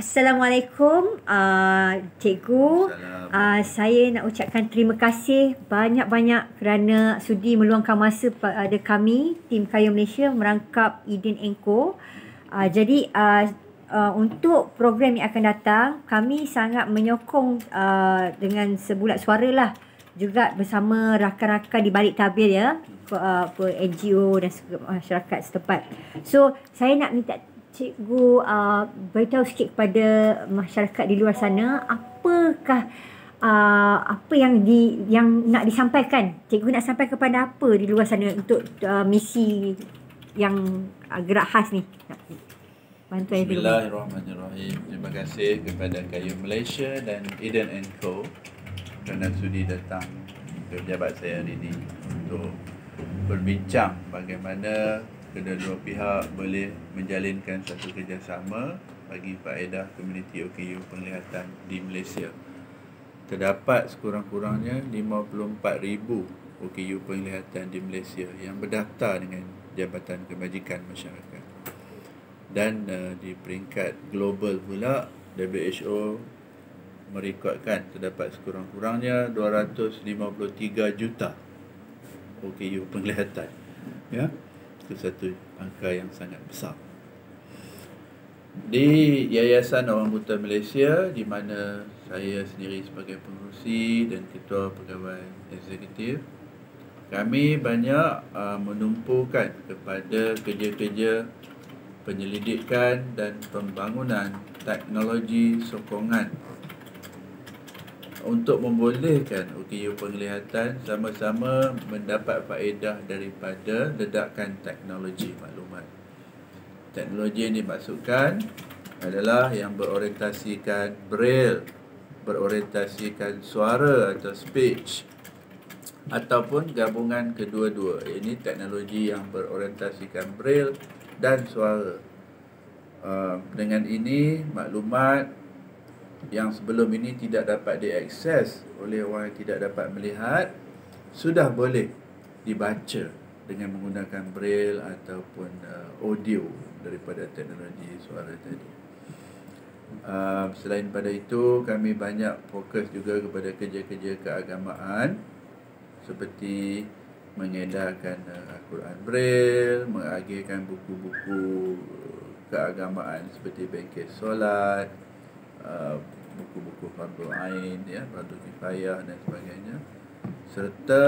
Assalamualaikum, Cikgu. Assalamualaikum. Saya nak ucapkan terima kasih banyak-banyak kerana sudi meluangkan masa pada kami, tim Kayu Malaysia merangkap Eden & Co. Jadi, untuk program yang akan datang, kami sangat menyokong dengan sebulat suara lah, juga bersama rakan-rakan di balik tabir ya, NGO dan masyarakat setempat. So, saya nak minta Cikgu beritahu sikit kepada masyarakat di luar sana apakah apa yang nak disampaikan. Cikgu nak sampai kepada apa di luar sana untuk misi yang gerak khas ni. Bantuan Bismillahirrahmanirrahim. Terima kasih kepada Kayu Malaysia dan Eden & Co kerana sudi datang ke pejabat saya hari ini untuk berbincang bagaimana kedua-dua pihak boleh menjalinkan satu kerjasama bagi faedah komuniti OKU penglihatan di Malaysia. Terdapat sekurang-kurangnya 54,000 OKU penglihatan di Malaysia yang berdaftar dengan Jabatan Kebajikan Masyarakat. Dan di peringkat global pula, WHO merekodkan terdapat sekurang-kurangnya 253 juta OKU penglihatan. Ya. Itu satu angka yang sangat besar. Di Yayasan Orang Buta Malaysia, di mana saya sendiri sebagai pengerusi dan ketua pegawai eksekutif, kami banyak menumpukan kepada kerja-kerja penyelidikan dan pembangunan teknologi sokongan untuk membolehkan OKU penglihatan sama-sama mendapat faedah daripada ledakan teknologi maklumat. Teknologi yang dimaksudkan adalah yang berorientasikan braille, berorientasikan suara atau speech, ataupun gabungan kedua-dua. Ini teknologi yang berorientasikan braille dan suara. Dengan ini, maklumat yang sebelum ini tidak dapat diakses oleh orang yang tidak dapat melihat sudah boleh dibaca dengan menggunakan braille ataupun audio daripada teknologi suara tadi. Selain pada itu, kami banyak fokus juga kepada kerja-kerja keagamaan seperti mengedarkan Al-Quran Braille, mengagihkan buku-buku keagamaan seperti bengkel solat, buku-buku Fardhu Ain, ya, Fardhu Kifayah dan sebagainya. Serta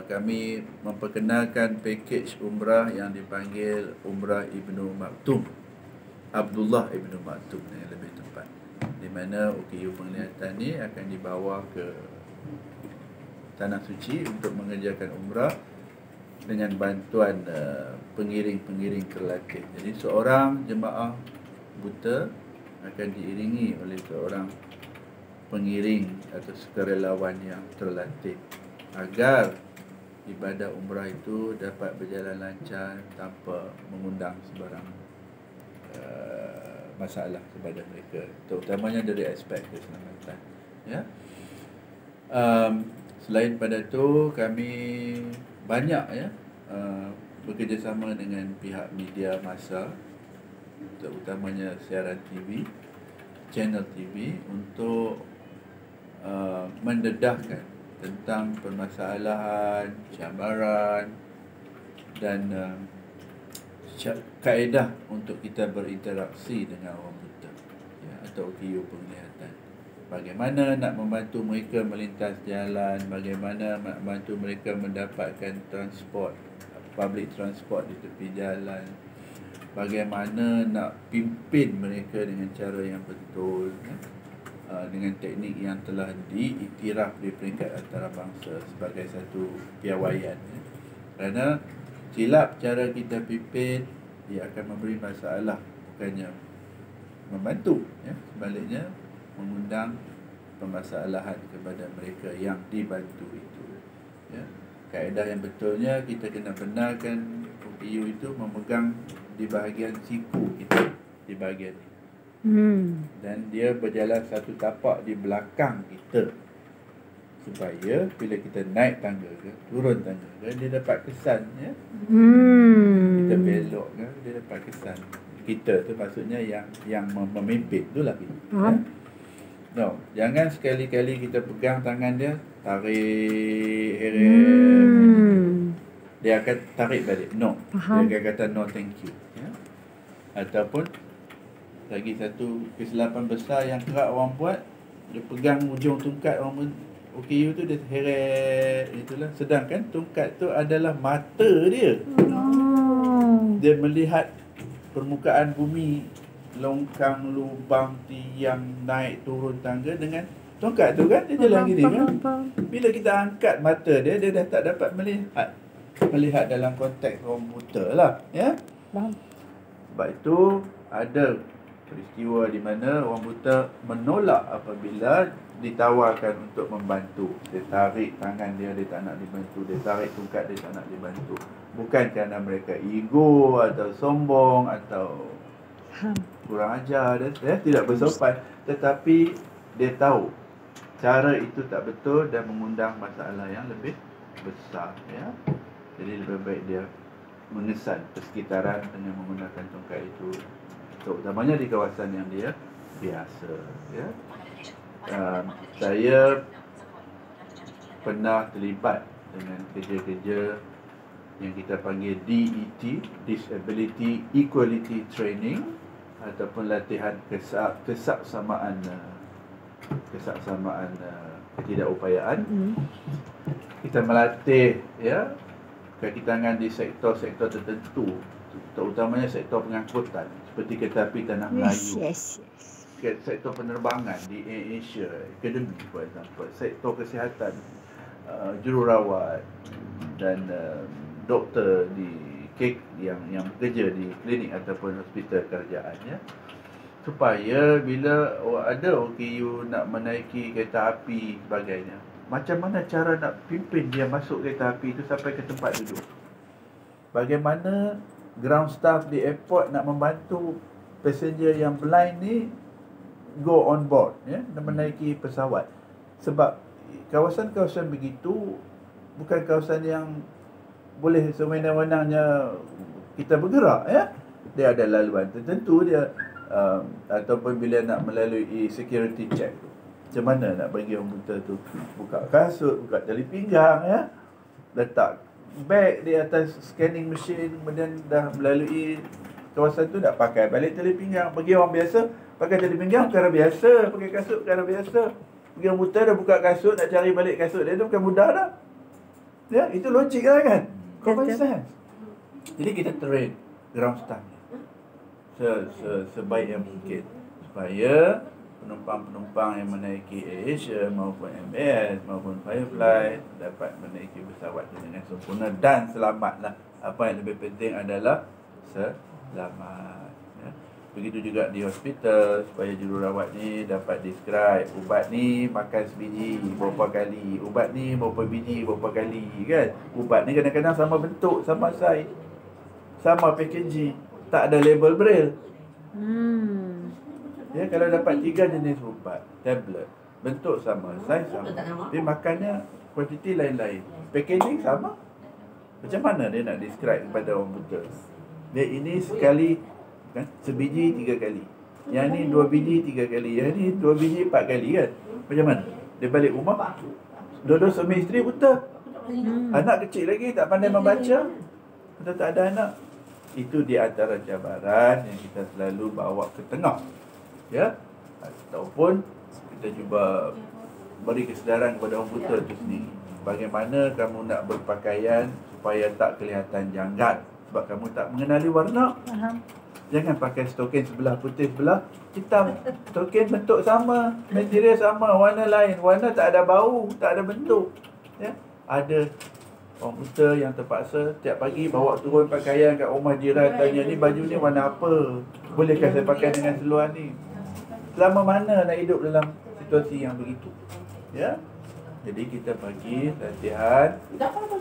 kami memperkenalkan pakej umrah yang dipanggil Umrah Ibnu Maktum, Abdullah Ibnu Maktum yang lebih tepat, di mana OKU penglihatan ni akan dibawa ke Tanah Suci untuk mengerjakan umrah dengan bantuan pengiring-pengiring terlatih. Jadi seorang jemaah buta akan diiringi oleh seorang pengiring atau sukarelawan yang terlatih agar ibadah umrah itu dapat berjalan lancar tanpa mengundang sebarang masalah kepada mereka, terutamanya dari aspek keselamatan. Ya. Selain pada itu, kami banyak bekerjasama dengan pihak media massa, terutamanya siaran TV, channel TV, untuk mendedahkan tentang permasalahan, cabaran dan kaedah untuk kita berinteraksi dengan orang buta, ya, atau OKU penglihatan. Bagaimana nak membantu mereka melintas jalan, bagaimana nak membantu mereka mendapatkan transport, public transport di tepi jalan, bagaimana nak pimpin mereka dengan cara yang betul, ya, dengan teknik yang telah diiktiraf di peringkat antarabangsa sebagai satu piawaian. Ya. Kerana silap cara kita pimpin, ia akan memberi masalah, bukannya membantu, ya, sebaliknya mengundang permasalahan kepada mereka yang dibantu itu. Ya. Kaedah yang betulnya kita kena benarkan OKU itu memegang di bahagian siku kita, di bahagian ini. Dan dia berjalan satu tapak di belakang kita, supaya bila kita naik tangga ke, turun tangga ke, dia dapat kesan, ya. Kita belok ke, dia dapat kesan. kita tu maksudnya yang memimpin itulah kita. Faham. No, jangan sekali-kali kita pegang tangan dia, tarik, heret. Dia akan tarik balik. No. Faham. Dia akan kata no thank you. Ya? Ataupun lagi satu kesilapan besar yang kerap orang buat, dia pegang ujung tungkat orang OKU tu, dia heret, itulah. Sedangkan tungkat tu adalah mata dia. Dia melihat permukaan bumi, longkang, lubang, tiang, naik turun tangga dengan tongkat tu kan. Dia jalan gini kan. Bila kita angkat mata dia, dia dah tak dapat melihat dalam konteks orang buta lah. Ya. Sebab itu ada peristiwa di mana orang buta menolak apabila ditawarkan untuk membantu. Dia tarik tangan dia, dia tak nak dibantu. Dia tarik tungkat, dia tak nak dibantu. Bukan kerana mereka ego atau sombong atau kurang ajar, dia tidak bersopan, tetapi dia tahu cara itu tak betul dan mengundang masalah yang lebih besar, ya. Jadi lebih baik dia mengesan persekitaran dengan menggunakan tongkat itu, terutamanya di kawasan yang dia biasa, ya. Saya pernah terlibat dengan kerja-kerja yang kita panggil DET, Disability Equality Training, ataupun latihan kesaksamaan ketidakupayaan. Kita melatih, ya, kaki tangan di sektor-sektor tertentu, terutamanya sektor pengangkutan seperti kereta api Tanah Melayu, sektor penerbangan di Asia Academy, for example, sektor kesihatan, jururawat dan doktor yang bekerja di klinik ataupun hospital kerajaan, ya, supaya bila ada OKU nak menaiki kereta api sebagainya, macam mana cara nak pimpin dia masuk kereta api itu sampai ke tempat duduk. Bagaimana ground staff di airport nak membantu passenger yang blind ni go on board, ya, dan menaiki pesawat. Sebab kawasan-kawasan begitu bukan kawasan yang boleh sewenang-wenangnya kita bergerak, ya. Dia ada laluan tertentu dia, ataupun bila nak melalui security check, macam mana nak bagi orang buta tu buka kasut, buka tali pinggang, ya, letak beg di atas scanning machine, kemudian dah melalui kawasan tu nak pakai balik tali pinggang. Bagi orang biasa pakai tali pinggang perkara biasa, pakai kasut perkara biasa. Bagi orang buta dah buka kasut, nak cari balik kasut dia tu bukan mudah dah. Ya, itu logik lah kan. Common sense. Jadi kita train ground staff sebaik yang mungkin supaya penumpang-penumpang yang menaiki Asia maupun MAS maupun Firefly dapat menaiki pesawat dengan sempurna dan selamatlah. Apa yang lebih penting adalah selamat, ya. Begitu juga di hospital, supaya jururawat ni dapat describe ubat ni makan sebiji berapa kali, ubat ni berapa biji berapa kali, kan. Ubat ni kadang-kadang sama bentuk, sama saiz, sama packaging, tak ada label braille. Ya, kalau dapat 3 jenis ubat, tablet, bentuk sama, saiz sama, tapi makannya kuantiti lain-lain, packaging sama, macam mana dia nak describe kepada orang buta? Dia ini sekali, kan, sebiji 3 kali, yang ni 2 biji 3 kali, yang ni 2 biji 4 kali, kan. Macam mana? Dia balik rumah, dua-dua suami isteri buta, anak kecil lagi tak pandai membaca, atau tak ada anak. Itu di antara cabaran yang kita selalu bawa ke tengah, ya. Ataupun kita cuba beri kesedaran kepada orang buta itu sendiri. Bagaimana kamu nak berpakaian supaya tak kelihatan janggal sebab kamu tak mengenali warna. Jangan pakai stokin sebelah putih, sebelah hitam. Stokin bentuk sama, material sama, warna lain. Warna tak ada bau, tak ada bentuk, ya. Ada orang buta yang terpaksa tiap pagi bawa turun pakaian kat rumah jiran, tanya, ni baju ni warna apa? Bolehkah saya pakai dengan seluar ni? Selama mana nak hidup dalam situasi yang begitu? Ya. Jadi kita bagi latihan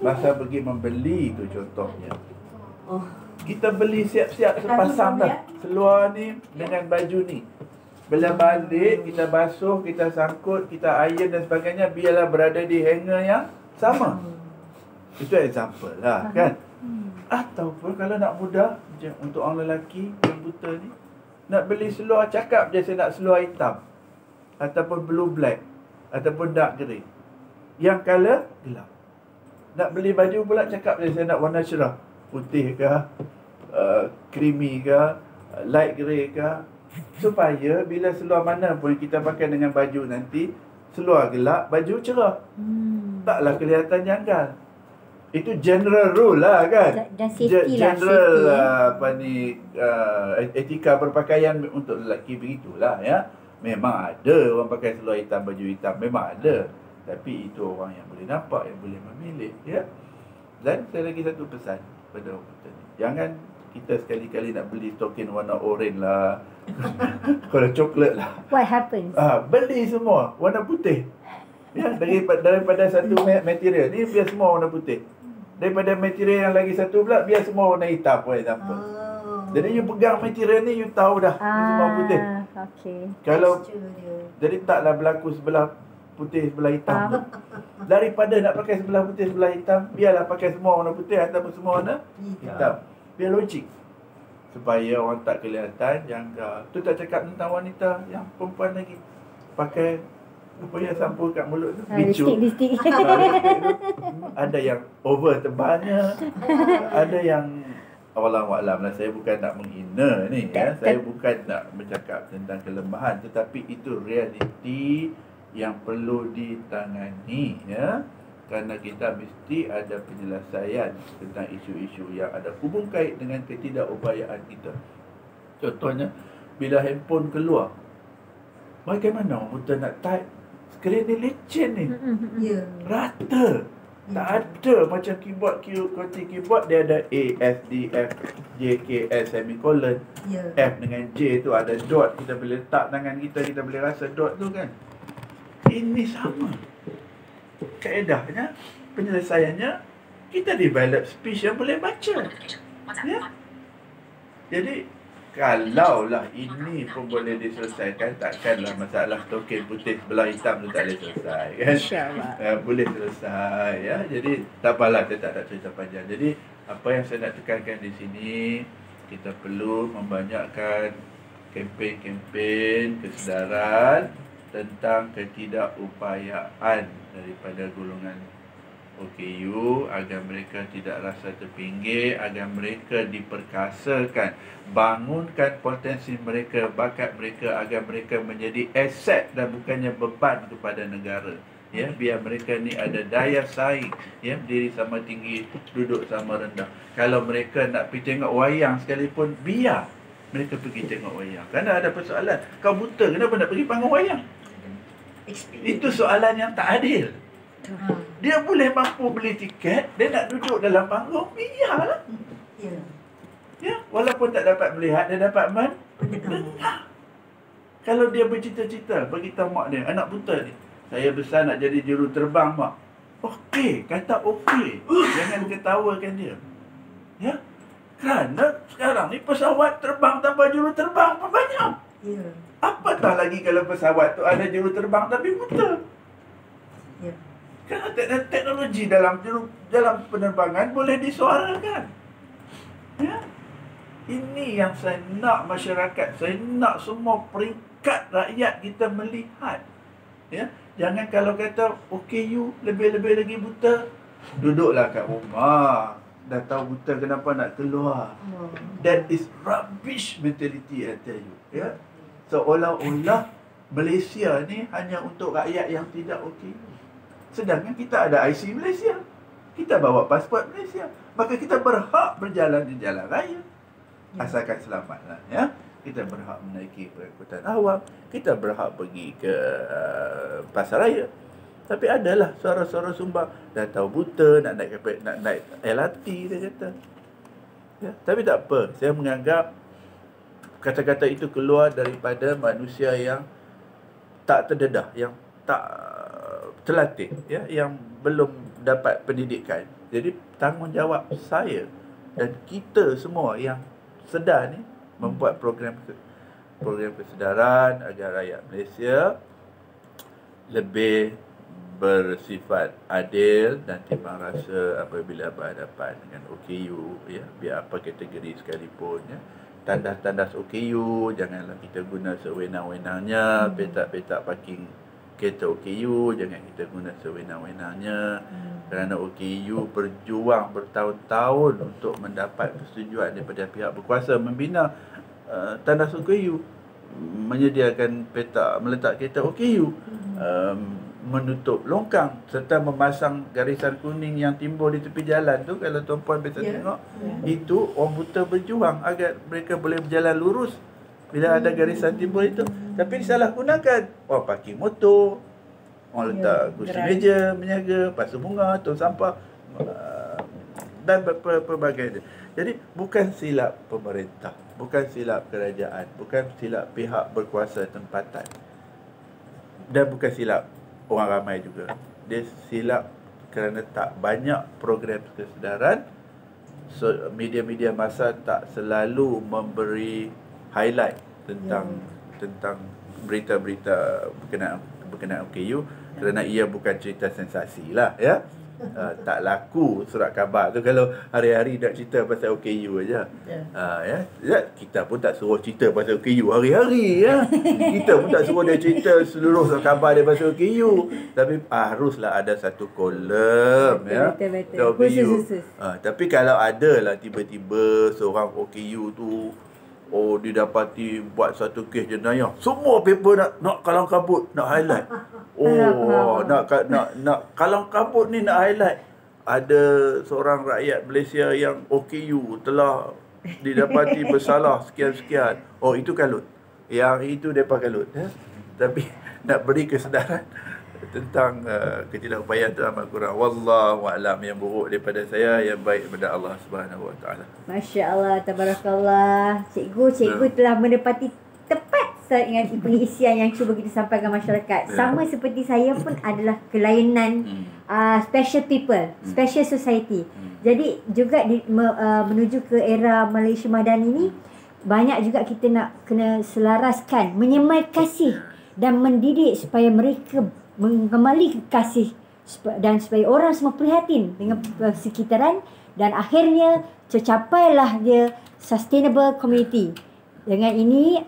masa pergi membeli tu contohnya. Kita beli siap-siap sepasang dah seluar ni dengan baju ni. Bila balik kita basuh, kita sangkut, kita iron dan sebagainya, biarlah berada di hanger yang sama. Itu example lah, kan. Ataupun kalau nak mudah, macam untuk orang lelaki yang buta ni, nak beli seluar, cakap je saya nak seluar hitam, ataupun blue black, ataupun dark grey, yang colour gelap. Nak beli baju pula, cakap je saya nak warna cerah, putih ke, creamy ke, light grey ke, supaya bila seluar mana pun kita pakai dengan baju nanti, seluar gelap, baju cerah, taklah kelihatan janggal. Itu general rule lah kan. Dan safety lah, general safety, etika berpakaian untuk lelaki begitulah ya. Memang ada orang pakai seluar hitam, baju hitam, memang ada. Tapi itu orang yang boleh nampak, yang boleh memilih ya. Dan saya lagi satu pesan pada orang kita ni. Jangan kita sekali-kali nak beli stokin warna oranye lah. Kalau coklat lah. What happens? Beli semua warna putih. Ya, daripada satu material ni biar semua warna putih. Daripada material yang lagi satu pula biar semua warna hitam, for example. Jadi you pegang material ni, you tahu dah ni semua putih. Okay. Kalau jadi taklah berlaku sebelah putih sebelah hitam. Daripada nak pakai sebelah putih sebelah hitam, biarlah pakai semua warna putih ataupun semua warna hitam. Biar logik. Supaya orang tak kelihatan janggal. Tu tak cakap tentang wanita, yang perempuan lagi pakai apa yang sampul kat mulut tu, bicu. Lipstick. Ada yang over tebalnya, ada yang wallahualam lah. Saya bukan nak menghina ni ya. Saya bukan nak bercakap tentang kelemahan, tetapi itu realiti yang perlu ditangani ya. Kerana kita mesti ada penyelesaian tentang isu-isu yang ada hubung kait dengan ketidakupayaan kita. Contohnya, bila handphone keluar, bagaimana orang buta nak type? Skrin ni leceh ni. Rata. Tak ada macam keyboard, QWERTY keyboard, dia ada A, S, D, F, J, K, S, semicolon. F dengan J tu ada dot. Kita boleh letak tangan kita, kita boleh rasa dot tu kan. Ini sama. Kaedahnya, penyelesaiannya, kita develop speech yang boleh baca. Ya? Jadi, kalaulah ini pun boleh diselesaikan, takkanlah masalah token putih sebelah hitam tu tak boleh selesai kan. InsyaAllah. Boleh selesai ya. Jadi tak apalah, saya tak nak cerita panjang. Jadi apa yang saya nak tekankan di sini, kita perlu membanyakkan kempen-kempen kesedaran tentang ketidakupayaan daripada golongan OKU agar mereka tidak rasa terpinggir, agar mereka diperkasakan, bangunkan potensi mereka, bakat mereka agar mereka menjadi aset dan bukannya beban kepada negara. Ya, biar mereka ni ada daya saing, ya, diri sama tinggi, duduk sama rendah. Kalau mereka nak pergi tengok wayang sekalipun, biar mereka pergi tengok wayang. Kerana ada persoalan, kau buta kenapa nak pergi panggung wayang? Itu soalan yang tak adil. Dia boleh mampu beli tiket, dia nak duduk dalam panggung, biarlah. Ya, walaupun tak dapat melihat, dia dapat mendengar. Kalau dia bercita-cita, beritahu mak dia, anak buta ni, saya besar nak jadi juruterbang mak. Okey, kata okey. Jangan ketawakan dia. Ya, kerana sekarang ni pesawat terbang tanpa juruterbang pun banyak. Apatah lagi kalau pesawat tu ada juruterbang tapi buta. Kerana teknologi dalam penerbangan boleh disuarakan. Ya. Ini yang saya nak masyarakat, saya nak semua peringkat rakyat kita melihat. Ya. Jangan kalau kata OKU lebih-lebih lagi buta, duduklah kat rumah. Dah tahu buta kenapa nak keluar. That is rubbish mentality, I tell you. Ya. Seolah-olah Malaysia ni hanya untuk rakyat yang tidak OKU. Sedangkan kita ada IC Malaysia, kita bawa pasport Malaysia, maka kita berhak berjalan di jalan raya. Asalkan selamatlah ya. Kita berhak menaiki perangkutan awam, kita berhak pergi ke pasar raya. Tapi adalah suara-suara sumbang, dah tahu buta nak naik LRT, dia kata. Ya, tapi tak apa, saya menganggap kata-kata itu keluar daripada manusia yang tak terdedah, yang tak terlatih, ya, yang belum dapat pendidikan. Jadi tanggungjawab saya dan kita semua yang sedar ni membuat program kesedaran agar rakyat Malaysia lebih bersifat adil dan timbang rasa apabila berhadapan dengan OKU, ya, biar apa kategori sekalipun, ya. Tandas-tandas OKU janganlah kita guna sewenang-wenangnya. Petak-petak parking kereta OKU jangan kita guna sewenang-wenangnya. Kerana OKU berjuang bertahun-tahun untuk mendapat persetujuan daripada pihak berkuasa membina tandas OKU, menyediakan petak meletak kereta OKU, menutup longkang serta memasang garisan kuning yang timbul di tepi jalan tu. Kalau tuan-puan bisa tengok, itu orang buta berjuang agar mereka boleh berjalan lurus bila ada garisan timbul itu. Tapi disalahgunakan. Orang parking motor, orang letak kursi meja menyaga, pasu bunga, tong sampah, dan pelbagai. Jadi bukan silap pemerintah, bukan silap kerajaan, bukan silap pihak berkuasa tempatan, dan bukan silap orang ramai juga. Dia silap kerana tak banyak program kesedaran. So, media-media masa tak selalu memberi highlight tentang berita-berita berkenaan OKU, kerana ia bukan cerita sensasi lah, ya. Tak laku surat khabar tu kalau hari-hari nak cerita pasal OKU aja. Ya, kita pun tak suruh cerita pasal OKU hari-hari, ya. Kita pun tak suruh dia cerita seluruh surat khabar dia pasal OKU, tapi haruslah ada satu kolom, ya. Betul. Khusus. Tapi kalau ada lah tiba-tiba seorang OKU tu didapati buat satu kes jenayah, semua paper nak kalang kabut, nak highlight. Nak kalang kabut ni, nak highlight. Ada seorang rakyat Malaysia yang OKU telah didapati bersalah sekian-sekian. Itu kalut. Yang itu depa kalut, ya. Tapi nak beri kesedaran tentang ketidakupayaan tu amat kurang. Wallahu a'lam. Yang buruk daripada saya, yang baik daripada Allah Subhanahu Wa Taala. Masya-Allah, tabarakallah. Cikgu telah menepati tepat dengan pengisian yang cuba kita sampaikan masyarakat. Sama seperti saya pun adalah kelainan special people, special society. Jadi juga menuju ke era Malaysia Madani ni, banyak juga kita nak kena selaraskan, menyemai kasih dan mendidik supaya mereka mengembali kasih, dan supaya orang semua prihatin dengan sekitaran, dan akhirnya tercapailah dia sustainable community. Dengan ini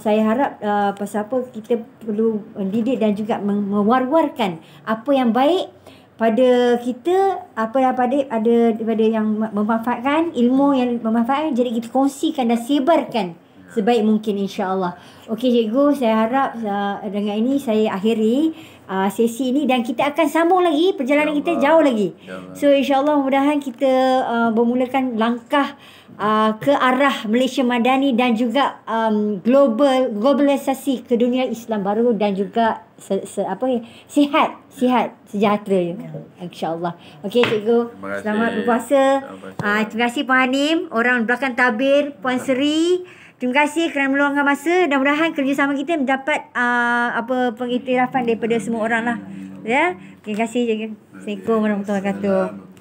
saya harap pasal apa kita perlu mendidik dan juga mewar-warkan apa yang baik pada kita, daripada yang memanfaatkan, ilmu yang memanfaatkan, jadi kita kongsikan dan sebarkan sebaik mungkin, insya-Allah. Okey cikgu, saya harap dengan ini saya akhiri sesi ini, dan kita akan sambung lagi perjalanan kita jauh lagi. So insya-Allah mudah-mudahan kita bermulakan langkah ke arah Malaysia Madani dan juga globalisasi ke dunia Islam baru, dan juga sihat sejahtera, insya-Allah. Okey cikgu, selamat berpuasa. Terima kasih Puan Hanim, orang belakang tabir, Puan Seri. Terima kasih kerana meluangkan masa, dan mudah-mudahan kerjasama kita mendapat pengiktirafan daripada semua orang lah, ya. Terima kasih cikgu. Assalamualaikum warahmatullahi wabarakatuh.